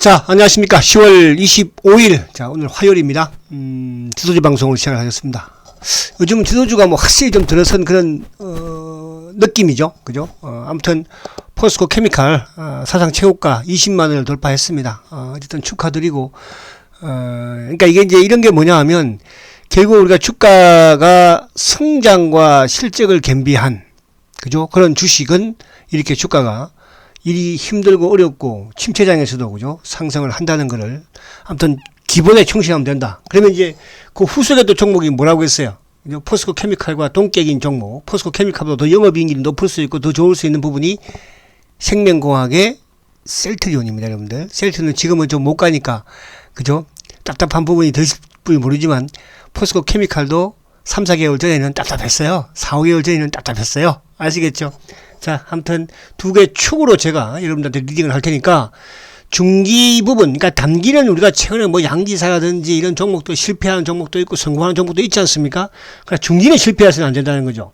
자, 안녕하십니까. 10월 25일. 자, 오늘 화요일입니다. 주도주 방송을 시작을 하겠습니다. 요즘은 주도주가 뭐 확실히 좀 들어선 그런, 느낌이죠. 그죠? 아무튼, 포스코 케미칼, 사상 최고가 20만원을 돌파했습니다. 어쨌든 축하드리고, 그러니까 이게 이제 이런 게 뭐냐 하면, 결국 우리가 주가가 성장과 실적을 겸비한, 그죠? 그런 주식은 이렇게 주가가 일이 힘들고 어렵고 침체장에서도 그죠? 상승을 한다는 거를 아무튼 기본에 충실하면 된다. 그러면 이제 그 후속에 또 종목이 뭐라고 했어요? 포스코 케미칼과 동격인 종목, 포스코 케미칼보다 더 영업이익률이 높을 수 있고 더 좋을 수 있는 부분이 생명공학의 셀트리온입니다, 여러분들. 셀트리온은 지금은 좀 못 가니까 그죠? 답답한 부분이 더 있을 줄 모르지만 포스코 케미칼도 3, 4개월 전에는 답답했어요. 4, 5개월 전에는 답답했어요. 아시겠죠? 자, 아무튼 두 개 축으로 제가 여러분들한테 리딩을 할 테니까 중기 부분, 그러니까 단기는 우리가 최근에 뭐 양지사라든지 이런 종목도 실패하는 종목도 있고 성공하는 종목도 있지 않습니까? 그러니까 중기는 실패해서는 안 된다는 거죠.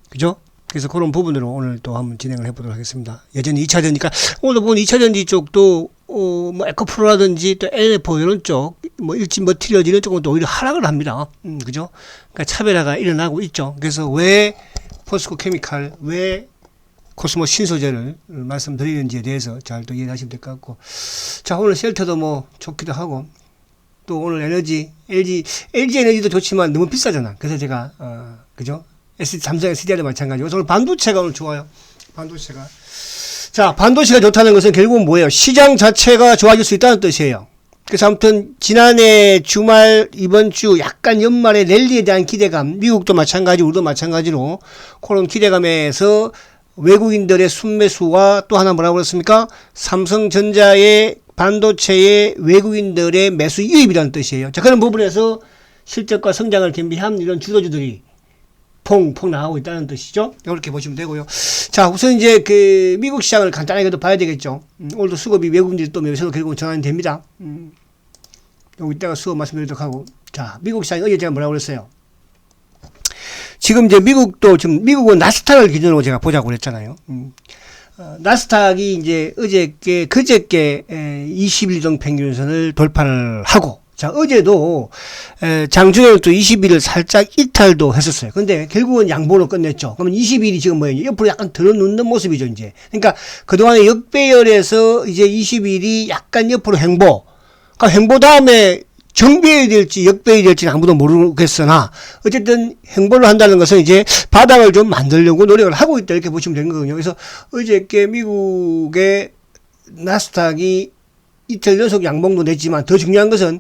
그죠? 그래서 그런 부분으로 오늘 또 한번 진행을 해보도록 하겠습니다. 여전히 2차전지니까 오늘도 보면 2차전지 쪽도 뭐 에코프로라든지 또 LFO 이런 쪽, 뭐 일진 머티리얼 이런 쪽은 또 오히려 하락을 합니다. 그죠? 그러니까 차별화가 일어나고 있죠. 그래서 왜 포스코 케미칼, 왜 코스모 신소재를 말씀드리는지에 대해서 잘 또 이해하시면 될 것 같고. 자, 오늘 쉘터도 뭐 좋기도 하고, 또 오늘 에너지, LG 에너지도 좋지만 너무 비싸잖아. 그래서 제가, 그죠? 삼성 SDI도 마찬가지고. 오늘 반도체가 오늘 좋아요. 반도체가. 자, 반도체가 좋다는 것은 결국은 뭐예요? 시장 자체가 좋아질 수 있다는 뜻이에요. 그래서 아무튼 지난해 주말 이번 주 약간 연말에 랠리에 대한 기대감, 미국도 마찬가지, 우리도 마찬가지로 그런 기대감에서 외국인들의 순매수와 또 하나 뭐라고 그랬습니까? 삼성전자의 반도체의 외국인들의 매수 유입이라는 뜻이에요. 자, 그런 부분에서 실적과 성장을 겸비한 이런 주도주들이 퐁퐁 나오고 있다는 뜻이죠. 이렇게 보시면 되고요. 자, 우선 이제 그 미국 시장을 간단하게도 봐야 되겠죠. 오늘도 수급이 외국인들이 또 매수로 결국은 전환이 됩니다. 여기 이따가 수급 말씀드리도록 하고. 자, 미국 시장이 어제 제가 뭐라고 그랬어요? 지금 이제 미국도 지금 미국은 나스닥을 기준으로 제가 보자고 그랬잖아요. 나스닥이 이제 그저께 21종 평균선을 돌파를 하고, 자, 어제도 장중에는 또 20일을 살짝 이탈도 했었어요. 근데 결국은 양보로 끝냈죠. 그러면 20일이 지금 뭐예요? 옆으로 약간 들어눕는 모습이죠, 이제. 그러니까 그동안에 역배열에서 이제 20일이 약간 옆으로 횡보. 그러니까 횡보 다음에 정배해야 될지 역배해야 될지는 아무도 모르겠으나 어쨌든 행보를 한다는 것은 이제 바닥을 좀 만들려고 노력을 하고 있다 이렇게 보시면 되는 거거든요. 그래서 어저께 미국의 나스닥이 이틀 연속 양봉도 냈지만 더 중요한 것은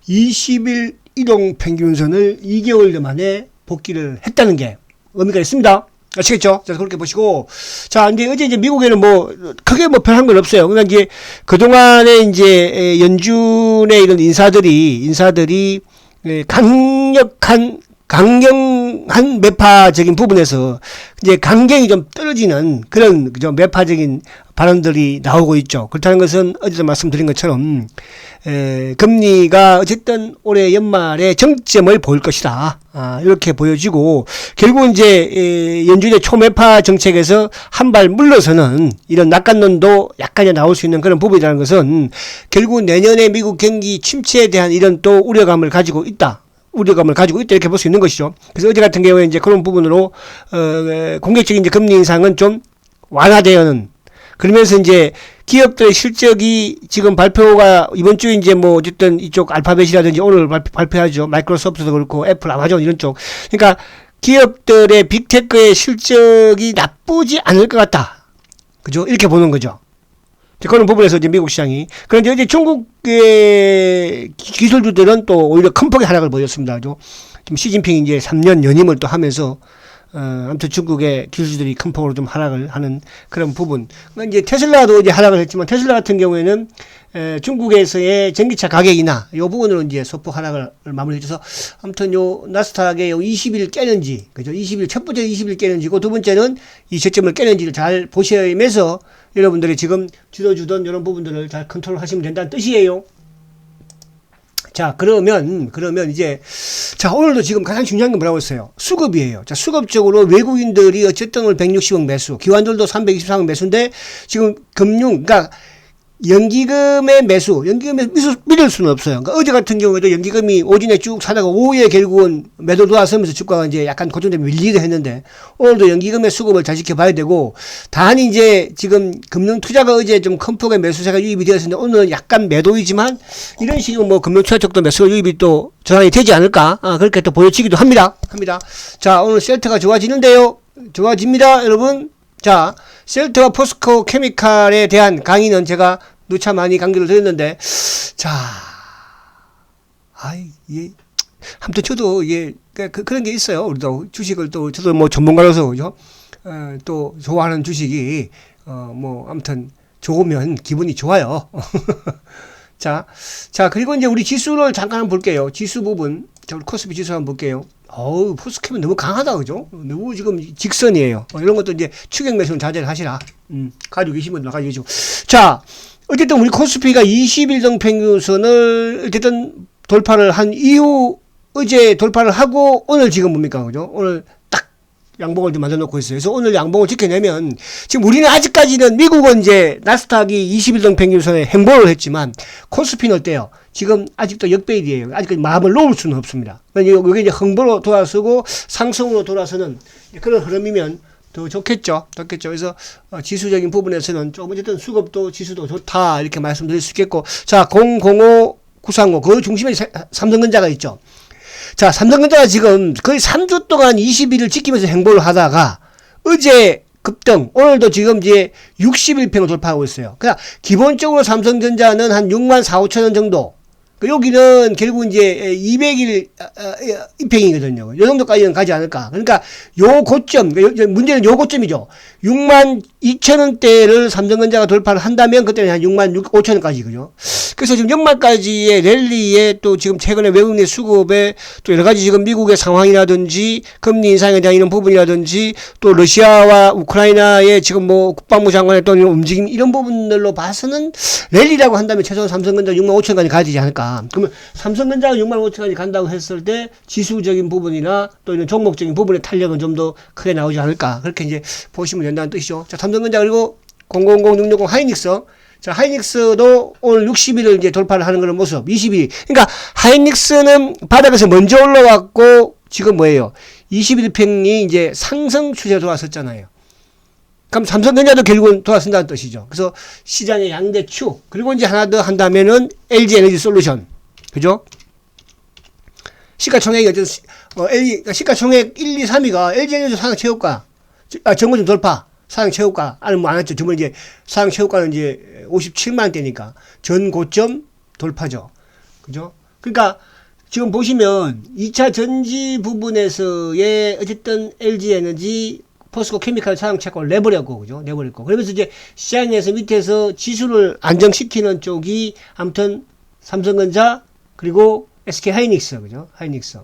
20일 이동 평균선을 2개월 만에 복귀를 했다는 게 의미가 있습니다. 아시겠죠? 자, 그렇게 보시고. 자, 어제 이제 미국에는 뭐, 크게 뭐 별한 건 없어요. 그러니까 이제, 그동안에 이제, 연준의 이런 인사들이 강경한 매파적인 부분에서 이제 강경이 좀 떨어지는 그런, 그죠? 매파적인 발언들이 나오고 있죠. 그렇다는 것은 어제도 말씀드린 것처럼, 금리가 어쨌든 올해 연말에 정점을 보일 것이다. 이렇게 보여지고, 결국 이제, 연준의 초매파 정책에서 한 발 물러서는 이런 낙관론도 약간의 나올 수 있는 그런 부분이라는 것은 결국 내년에 미국 경기 침체에 대한 이런 또 우려감을 가지고 있다 이렇게 볼 수 있는 것이죠. 그래서 어제 같은 경우에 이제 그런 부분으로 공격적인 이제 금리 인상은 좀 완화되어는 그러면서 이제 기업들의 실적이 지금 발표가 이번 주에 이제 뭐 어쨌든 이쪽 알파벳이라든지 오늘 발표하죠. 마이크로소프트도 그렇고 애플, 아마존 이런 쪽. 그러니까 기업들의 빅테크의 실적이 나쁘지 않을 것 같다. 그죠? 이렇게 보는 거죠. 그런 부분에서 이제 미국 시장이. 그런데 이제 중국의 기술주들은 또 오히려 큰 폭의 하락을 보였습니다. 지금 시진핑이 이제 3년 연임을 또 하면서, 아무튼 중국의 기술주들이 큰 폭으로 좀 하락을 하는 그런 부분. 이제 테슬라도 이제 하락을 했지만 테슬라 같은 경우에는, 중국에서의 전기차 가격이나 요 부분으로 이제 소폭 하락을 마무리해줘서 아무튼 요 나스닥의 요 20일 깨는지, 그죠? 20일, 첫 번째 20일 깨는지고 두 번째는 이 저점을 깨는지를 잘 보시면서 여러분들이 지금 주던 이런 부분들을 잘 컨트롤 하시면 된다는 뜻이에요. 자, 그러면 이제, 자, 오늘도 지금 가장 중요한 게 뭐라고 했어요? 수급이에요. 자, 수급적으로 외국인들이 어쨌든 오늘 160억 매수, 기관들도 323억 매수인데, 지금 그러니까 연기금의 매수, 연기금의 매수 믿을 수는 없어요. 그러니까 어제 같은 경우에도 연기금이 오전에 쭉 사다가 오후에 결국은 매도 들어서면서 주가가 이제 약간 고점대 밀리기도 했는데, 오늘도 연기금의 수급을 잘 지켜봐야 되고, 단히 이제 지금 금융투자가 어제 좀 큰 폭의 매수세가 유입이 되었는데, 오늘은 약간 매도이지만, 이런 식으로 뭐 금융투자 쪽도 매수 유입이 또 전환이 되지 않을까, 그렇게 또 보여지기도 합니다. 자, 오늘 셀트가 좋아지는데요. 좋아집니다, 여러분. 자, 셀트와 포스코 케미칼에 대한 강의는 제가 누차 많이 강조를 드렸는데, 자, 예. 아무튼 저도, 예, 그런 게 있어요. 우리도 주식을 또, 저도 뭐 전문가로서, 그죠? 또 좋아하는 주식이, 뭐, 아무튼 좋으면 기분이 좋아요. 자, 그리고 이제 우리 지수를 잠깐 한번 볼게요. 지수 부분. 자, 우리 코스피 지수 한번 볼게요. 포스코는 너무 강하다, 그죠? 너무 지금 직선이에요. 이런 것도 이제 추격 매수는 자제를 하시라. 가지고 계신 분들 가지고 계시고. 자, 어쨌든 우리 코스피가 20일동 평균선을 어쨌든 돌파를 한 이후 어제 돌파를 하고 오늘 지금 뭡니까, 그죠? 오늘 딱 양봉을 좀 만들어 놓고 있어요. 그래서 오늘 양봉을 지켜내면 지금 우리는 아직까지는 미국은 이제 나스닥이 21등 평균선에 행보를 했지만 코스피는 어때요? 지금 아직도 역배일이에요. 아직까지 마음을 놓을 수는 없습니다. 여기 이제 흥보로 돌아서고 상승으로 돌아서는 그런 흐름이면 더 좋겠죠. 그래서 지수적인 부분에서는 좀 어쨌든 수급도 지수도 좋다 이렇게 말씀드릴 수 있겠고, 자 005 935 그 중심에 삼성전자가 있죠. 자, 삼성전자가 지금 거의 3주 동안 20일을 지키면서 행보를 하다가 어제 급등, 오늘도 지금 이제 60일평을 돌파하고 있어요. 그러니까 기본적으로 삼성전자는 한 6만 4, 5천 원 정도. 여기는 결국 이제 200일 입행이거든요. 요 정도까지는 가지 않을까. 그러니까 요 고점, 문제는 요 고점이죠. 6만 2천 원대를 삼성전자가 돌파를 한다면 그때는 한 6만 5천 원까지, 그죠? 그래서 지금 연말까지의 랠리에 또 지금 최근에 외국인 수급에 또 여러 가지 지금 미국의 상황이라든지 금리 인상에 대한 이런 부분이라든지 또 러시아와 우크라이나의 지금 뭐 국방부 장관의 또 움직임 이런 부분들로 봐서는 랠리라고 한다면 최소한 삼성전자 6만 5천 원까지 가야 되지 않을까. 그러면 삼성전자가 6만 5천까지 간다고 했을 때 지수적인 부분이나 또 이런 종목적인 부분의 탄력은 좀 더 크게 나오지 않을까. 그렇게 이제 보시면 된다는 뜻이죠. 자, 삼성전자 그리고 000660 하이닉스. 자, 하이닉스도 오늘 60일을 이제 돌파를 하는 그런 모습. 20일. 그러니까 하이닉스는 바닥에서 먼저 올라왔고 지금 뭐예요? 21평이 이제 상승 추세로 돌아섰잖아요. 그럼 삼성전자도 결국은 돌아선다는 뜻이죠. 그래서 시장의 양대추. 그리고 이제 하나 더 한다면은 LG 에너지 솔루션. 그죠? 시가총액이 시가총액 1, 2, 3위가 LG 에너지 사상 최고가. 정거점 돌파. 사상 최고가. 뭐 안 했죠. 정말 이제 사상 최고가는 이제 57만 대니까 전 고점 돌파죠. 그죠? 그러니까 지금 보시면 2차 전지 부분에서의 어쨌든 LG 에너지 포스코 케미칼 사용 채권을 내버렸고, 그죠? 내버렸고. 그러면서 이제 시장에서 밑에서 지수를 안정시키는 쪽이 아무튼 삼성전자 그리고 SK 하이닉스, 그죠? 하이닉스.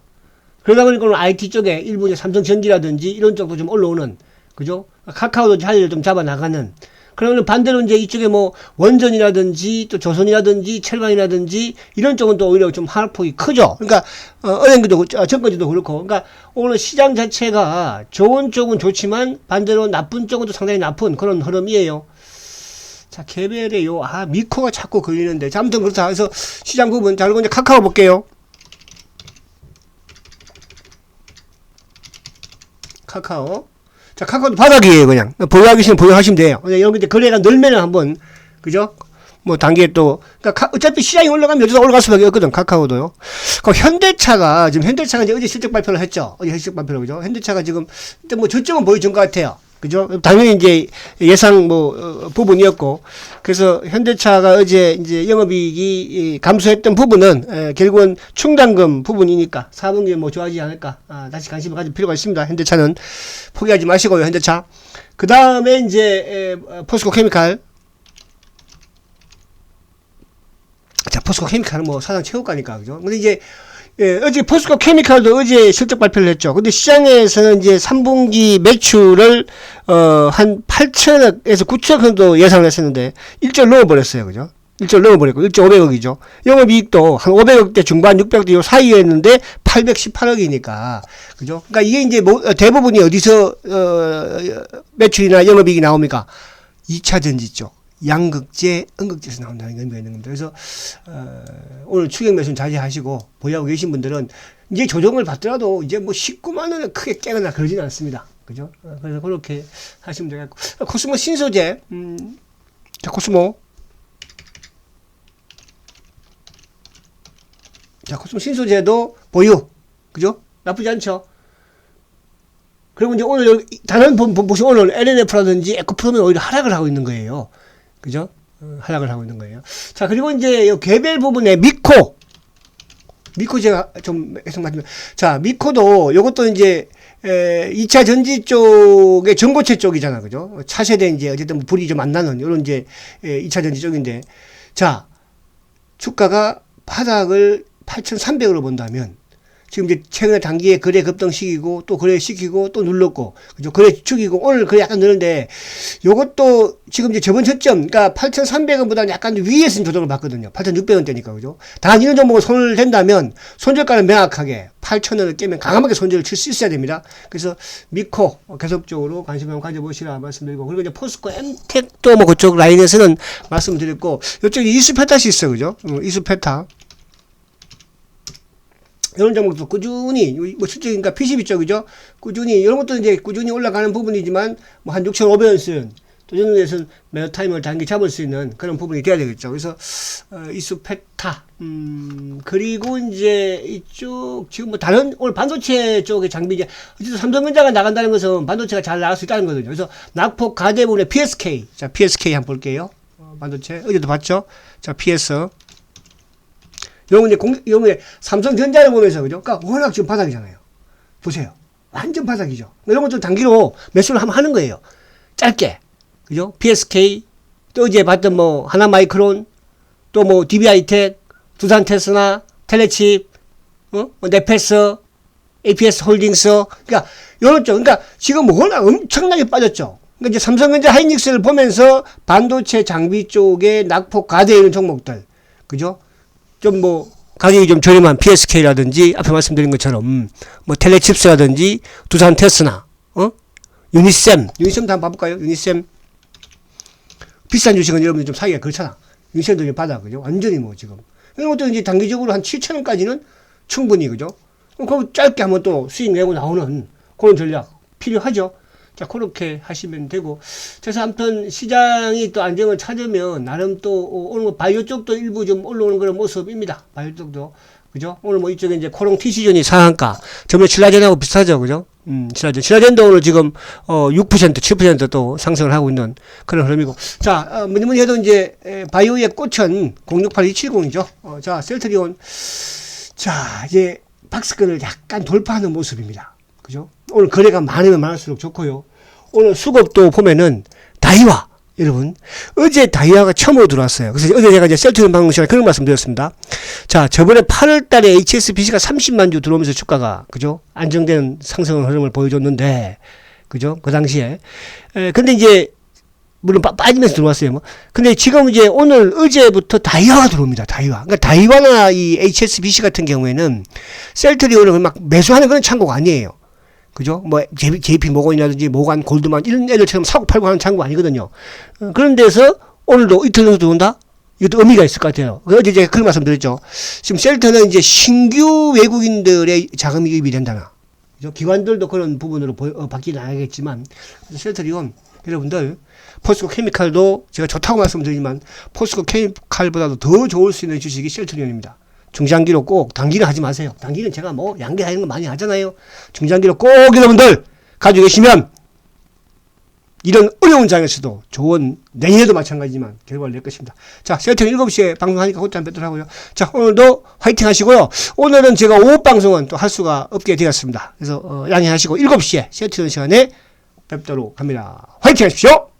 그러다 보니까 오늘 IT 쪽에 일부 이제 삼성전기라든지 이런 쪽도 좀 올라오는, 그죠? 카카오도 자리를 좀 잡아 나가는. 그러면 반대로 이제 이쪽에 뭐 원전이라든지 또 조선이라든지 철강이라든지 이런 쪽은 또 오히려 좀 하락폭이 크죠. 그러니까 은행도 정권주도 그렇고. 그러니까 오늘 시장 자체가 좋은 쪽은 좋지만 반대로 나쁜 쪽은 또 상당히 나쁜 그런 흐름이에요. 자, 개별에요. 미코가 자꾸 걸리는데. 자, 아무튼 그렇다. 그래서 시장 부분. 자, 그리고 이제 카카오 볼게요. 카카오. 자, 카카오도 바닥이에요, 그냥. 보유하시면 보유하시면 돼요. 여기 이제 거래가 늘면은 한번, 그죠? 뭐, 단계 또, 그러니까 어차피 시장이 올라가면 여기서 올라갈 수밖에 없거든, 카카오도요. 그 현대차가, 지금 현대차가 이제 어제 실적 발표를 했죠. 어제 실적 발표를, 그죠? 현대차가 지금, 일단 뭐 저점은 보여준 것 같아요. 그죠? 당연히 이제 예상 부분이었고. 그래서 현대차가 어제 이제 영업이익이 감소했던 부분은, 결국은 충당금 부분이니까 4분기에 뭐 좋아지지 않을까. 다시 관심을 가질 필요가 있습니다. 현대차는. 포기하지 마시고요, 현대차. 그 다음에 이제, 포스코 케미칼. 자, 포스코 케미칼은 뭐 사상 최고가니까, 그죠? 근데 이제, 어제 포스코 케미칼도 어제 실적 발표를 했죠. 근데 시장에서는 이제 3분기 매출을, 한 8천억에서 9천억 정도 예상을 했었는데, 1절 넘어버렸어요. 그죠? 1절 넘어버렸고, 1.500억이죠. 영업이익도 한 500억대 중반, 600억대 요 사이였는데, 818억이니까. 그죠? 그러니까 이게 이제 대부분이 어디서, 매출이나 영업이익이 나옵니까? 2차 전지 쪽. 양극재, 음극재에서 나온다는 의미가 있는 겁니다. 그래서 오늘 추격 매수는 자제하시고 보유하고 계신 분들은 이제 조정을 받더라도 이제 뭐 19만 원을 크게 깨거나 그러지는 않습니다. 그죠? 그래서 그렇게 하시면 되겠고. 코스모 신소재, 자, 코스모. 자, 코스모 신소재도 보유. 그죠? 나쁘지 않죠? 그리고 이제 오늘, 다른 보시면 오늘 LNF라든지 에코프롬이 오히려 하락을 하고 있는 거예요. 그죠? 하락을 하고 있는 거예요. 자, 그리고 이제 요 개별 부분에 미코 제가 좀 해석 맞으면. 자, 미코도 요것도 이제 2차 전지 쪽의 전고체 쪽이잖아. 그죠? 차세대 이제 어쨌든 불이 좀 안 나는 요런 이제 2차 전지 쪽인데. 자, 주가가 바닥을 8,300으로 본다면 지금 이제 최근에 단기에 거래 급등시키고 또 거래 시키고 또 눌렀고, 그죠? 거래 축이고 오늘 거래 약간 느는데 요것도 지금 이제 저번 저점, 그러니까 8,300원보다는 약간 위에서 조정을 받거든요. 8,600원대니까, 그죠? 단 이런 종목을 손을 댄다면 손절가는 명확하게 8,000원을 깨면 강하게 손절을 칠 수 있어야 됩니다. 그래서 미코 계속적으로 관심 한번 가져보시라 말씀드리고, 그리고 이제 포스코 엠텍도 뭐 그쪽 라인에서는 말씀드렸고, 이쪽에 이수페타시 있어, 그죠? 이수페타. 이런 종목도 꾸준히, 뭐 실적이니까 PCB 쪽이죠. 꾸준히, 이런 것도 이제 꾸준히 올라가는 부분이지만, 뭐 한 6,500원 쓴, 또 정도 에서는 매너 타임을 단기 잡을 수 있는 그런 부분이 돼야 되겠죠. 그래서, 이수페타, 그리고 이제 이쪽, 지금 뭐 다른, 오늘 반도체 쪽의 장비 이제, 어쨌든 삼성전자가 나간다는 것은 반도체가 잘 나갈 수 있다는 거거든요. 그래서 낙폭 가대분의 PSK. 자, PSK 한번 볼게요. 반도체. 어제도 봤죠? 자, PS. 요게 삼성전자를 보면서, 그죠? 그러니까 워낙 지금 바닥이잖아요. 보세요. 완전 바닥이죠. 이런 것도 단기로 매수를 한번 하는 거예요. 짧게. 그죠? PSK, 또 이제 봤던 뭐, 하나마이크론, 또 뭐, DB하이텍, 두산테스나, 텔레칩, 뭐 네페스, APS 홀딩스. 그러니까, 요런 쪽. 그러니까 지금 워낙 엄청나게 빠졌죠. 그러니까 이제 삼성전자 하이닉스를 보면서 반도체 장비 쪽에 낙폭 가대에 있는 종목들. 그죠? 좀 뭐 가격이 좀 저렴한 PSK라든지 앞에 말씀드린 것처럼 뭐 텔레칩스라든지 두산 테스나 유니셈도 한번 봐볼까요? 유니셈 비싼 주식은 여러분들 좀 사기가 그렇잖아. 유니셈도 좀 받아, 그죠? 완전히 뭐 지금 이런 것도 이제 단기적으로 한 7,000원까지는 충분히, 그죠? 그럼 짧게 한번 또 수익 내고 나오는 그런 전략 필요하죠. 자, 그렇게 하시면 되고. 그래서 아무튼 시장이 또 안정을 찾으면 나름 또 오늘 뭐 바이오 쪽도 일부 좀 올라오는 그런 모습입니다. 바이오 쪽도. 그죠? 오늘 뭐 이쪽에 이제 코롱 TC전이 상한가. 저번에 신라젠하고 비슷하죠. 그죠? 신라젠도 오늘 지금 6%, 7%또 상승을 하고 있는 그런 흐름이고. 자, 뭐니 해도 이제 바이오의 꽃은 068270이죠. 자, 셀트리온. 자, 이제 박스권을 약간 돌파하는 모습입니다. 그죠? 오늘 거래가 많으면 많을수록 좋고요. 오늘 수급도 보면은 다이와, 여러분, 어제 다이와가 처음으로 들어왔어요. 그래서 어제 제가 이제 셀트리온 방송 시간에 그런 말씀 드렸습니다. 자, 저번에 8월 달에 HSBC가 30만 주 들어오면서 주가가, 그죠? 안정되는 상승 흐름을 보여줬는데, 그죠? 그 당시에. 근데 이제, 물론 빠지면서 들어왔어요. 뭐. 근데 지금 이제 오늘, 어제부터 다이와가 들어옵니다. 다이와. 그러니까 다이와나 이 HSBC 같은 경우에는 셀트리온을 막 매수하는 그런 창고가 아니에요. 그죠? 뭐, JP 모건이라든지 모간, 골드만, 이런 애들처럼 사고 팔고 하는 창고 아니거든요. 그런 데서 오늘도 이틀 정도 들어온다? 이것도 의미가 있을 것 같아요. 어제 제가 그런 말씀 드렸죠. 지금 셀트는 이제 신규 외국인들의 자금이 유입이 된다나. 그죠? 기관들도 그런 부분으로 바뀌는 않겠지만, 셀트리온, 여러분들, 포스코 케미칼도 제가 좋다고 말씀드리지만, 포스코 케미칼보다도 더 좋을 수 있는 주식이 셀트리온입니다. 중장기로 꼭, 단기는 하지 마세요. 단기는 제가 뭐 양계하는 거 많이 하잖아요. 중장기로 꼭 여러분들 가지고 계시면 이런 어려운 장에서도 좋은, 내년에도 마찬가지지만 결과를 낼 것입니다. 자, 셀트리온 7시에 방송하니까 그것도 한 뵙도록 하고요. 자, 오늘도 화이팅 하시고요. 오늘은 제가 오후 방송은 또 할 수가 없게 되었습니다. 그래서 양해하시고 7시에 셀트리온 시간에 뵙도록 합니다. 화이팅 하십시오.